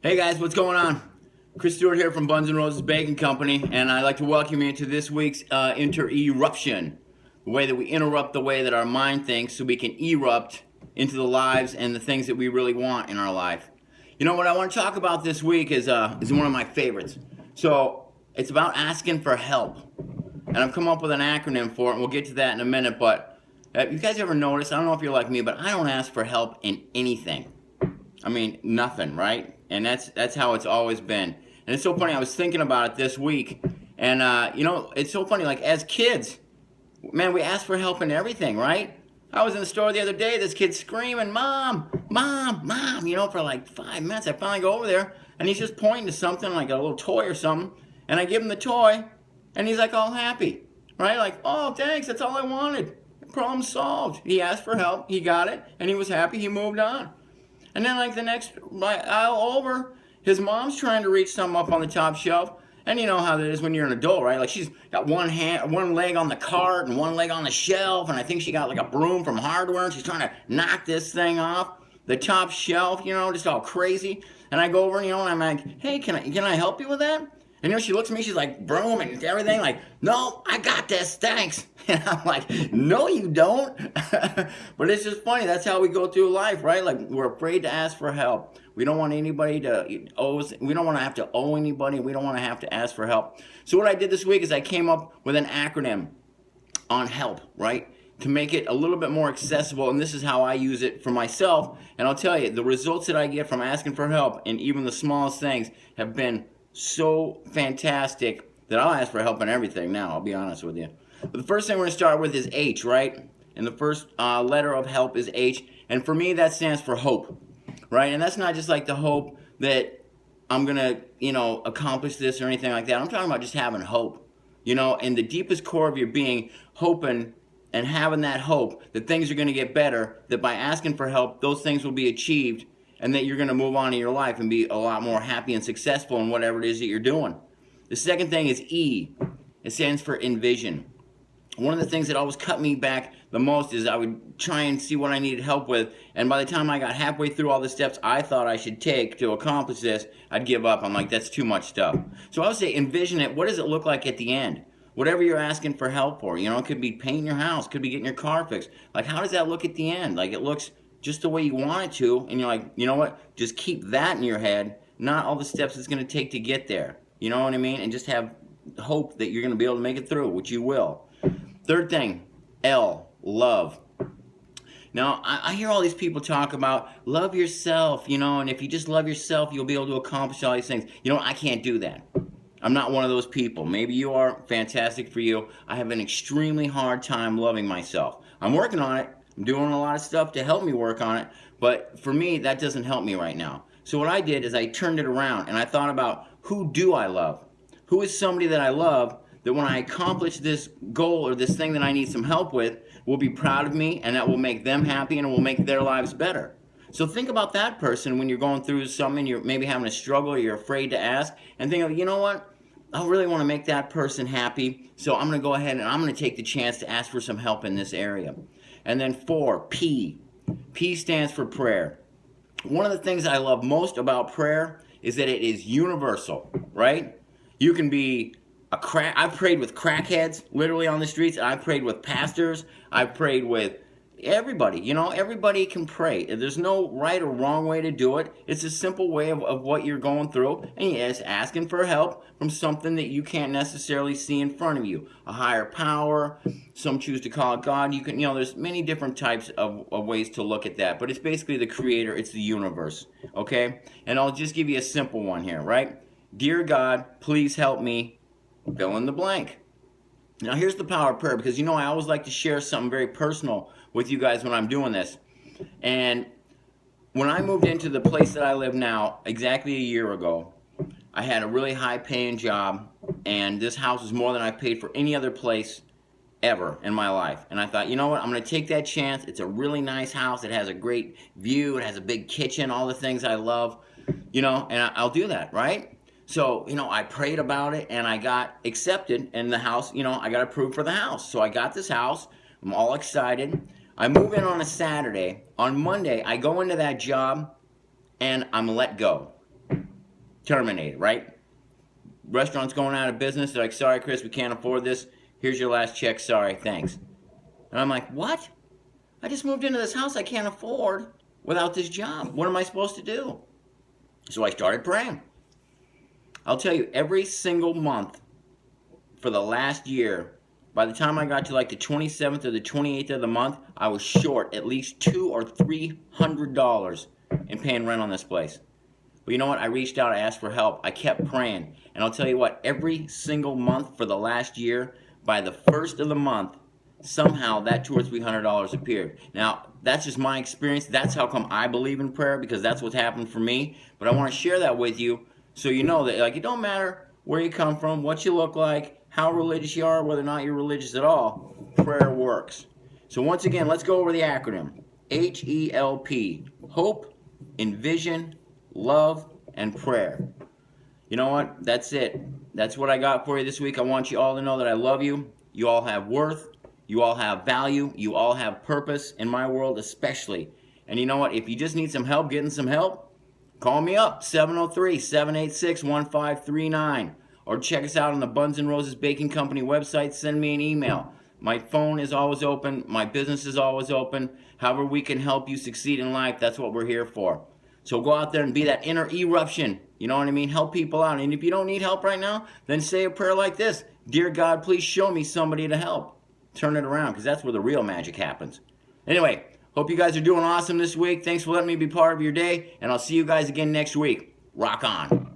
Hey guys, what's going on? Chris Stewart here from Buns and Roses Baking Company, and I'd like to welcome you to this week's intERUPTION, the way that we interrupt the way that our mind thinks so we can erupt into the lives and the things that we really want in our life. You know what I want to talk about this week is one of my favorites. So it's about asking for help, and I've come up with an acronym for it, and we'll get to that in a minute. But you guys ever notice? I don't know if you're like me, but I don't ask for help in anything. I mean, nothing, right? And that's how it's always been. And it's so funny. I was thinking about it this week, and it's so funny. Like as kids, man, we ask for help in everything, right? I was in the store the other day. This kid screaming, "Mom, mom, mom!" For like 5 minutes. I finally go over there, and he's just pointing to something like a little toy or something, and I give him the toy, and he's like all happy, right? Like, "Oh, thanks. That's all I wanted. Problem solved." He asked for help. He got it, and he was happy. He moved on. And then like the next aisle over, his mom's trying to reach something up on the top shelf. And you know how that is when you're an adult, right? Like she's got one leg on the cart and one leg on the shelf, and I think she got like a broom from hardware, and she's trying to knock this thing off the top shelf, just all crazy. And I go over, and I'm like, "Hey, can I help you with that?" And she looks at me, she's like, broom and everything, like, "No, I got this, thanks." And I'm like, "No, you don't." But it's just funny. That's how we go through life, right? Like, we're afraid to ask for help. We don't want anybody to owe us, we don't want to have to owe anybody. We don't want to have to ask for help. So what I did this week is I came up with an acronym on help, right? To make it a little bit more accessible, and this is how I use it for myself. And I'll tell you, the results that I get from asking for help, and even the smallest things, have been so fantastic that I'll ask for help in everything now, I'll be honest with you. But the first thing we're going to start with is H, right? And the first letter of help is H. And for me, that stands for hope, right? And that's not just like the hope that I'm going to, accomplish this or anything like that. I'm talking about just having hope, in the deepest core of your being, hoping and having that hope that things are going to get better, that by asking for help, those things will be achieved, and that you're going to move on in your life and be a lot more happy and successful in whatever it is that you're doing. The second thing is E. It stands for envision. One of the things that always cut me back the most is I would try and see what I needed help with, and by the time I got halfway through all the steps I thought I should take to accomplish this, I'd give up. I'm like, that's too much stuff. So I would say envision it. What does it look like at the end? Whatever you're asking for help for, it could be painting your house, could be getting your car fixed. Like, how does that look at the end? Like, it looks just the way you want it to, and you're like, you know what? Just keep that in your head, not all the steps it's going to take to get there. You know what I mean? And just have hope that you're going to be able to make it through, which you will. Third thing, L, love. Now, I hear all these people talk about love yourself, and if you just love yourself, you'll be able to accomplish all these things. I can't do that. I'm not one of those people. Maybe you are. Fantastic for you. I have an extremely hard time loving myself. I'm working on it. I'm doing a lot of stuff to help me work on it. But for me, that doesn't help me right now. So what I did is I turned it around and I thought about, who do I love? Who is somebody that I love that when I accomplish this goal or this thing that I need some help with will be proud of me, and that will make them happy and it will make their lives better? So think about that person when you're going through something, you're maybe having a struggle, or you're afraid to ask, and think of, you know what? I really want to make that person happy, so I'm going to go ahead and I'm going to take the chance to ask for some help in this area. And then 4, P. P stands for prayer. One of the things I love most about prayer is that it is universal, right? You can be I've prayed with crackheads literally on the streets. I've prayed with pastors. I've prayed with everybody. Everybody can pray. There's no right or wrong way to do it. It's a simple way of what you're going through, and it's asking for help from something that you can't necessarily see in front of you. A higher power. Some choose to call it God. You can, there's many different types of ways to look at that, but it's basically the creator. It's the universe. Okay? And I'll just give you a simple one here, right? Dear God, please help me fill in the blank. Now here's the power of prayer, because I always like to share something very personal with you guys when I'm doing this. And when I moved into the place that I live now, exactly a year ago, I had a really high paying job, and this house is more than I've paid for any other place ever in my life. And I thought, you know what, I'm going to take that chance. It's a really nice house. It has a great view. It has a big kitchen, all the things I love, and I'll do that, right? So, I prayed about it, and I got accepted in the house. I got approved for the house. So I got this house. I'm all excited. I move in on a Saturday. On Monday, I go into that job, and I'm let go. terminated, right? Restaurant's going out of business. They're like, sorry, Chris, we can't afford this. Here's your last check. Sorry, thanks. And I'm like, what? I just moved into this house I can't afford without this job. What am I supposed to do? So I started praying. I'll tell you, every single month for the last year, by the time I got to like the 27th or the 28th of the month, I was short at least $200 or $300 in paying rent on this place. But you know what? I reached out, I asked for help, I kept praying. And I'll tell you what, every single month for the last year, by the first of the month, somehow that $200 or $300 appeared. Now, that's just my experience. That's how come I believe in prayer, because that's what's happened for me. But I want to share that with you so you know that, like, it don't matter where you come from, what you look like, how religious you are, whether or not you're religious at all, prayer works. So once again, let's go over the acronym. HELP. Hope, envision, love, and prayer. You know what? That's it. That's what I got for you this week. I want you all to know that I love you. You all have worth. You all have value. You all have purpose, in my world especially. And you know what? If you just need some help getting some help, call me up, 703-786-1539. Or check us out on the Buns and Roses Baking Company website. Send me an email. My phone is always open. My business is always open. However we can help you succeed in life, that's what we're here for. So go out there and be that inner eruption. You know what I mean? Help people out. And if you don't need help right now, then say a prayer like this. Dear God, please show me somebody to help. Turn it around, because that's where the real magic happens. Anyway, hope you guys are doing awesome this week. Thanks for letting me be part of your day. And I'll see you guys again next week. Rock on.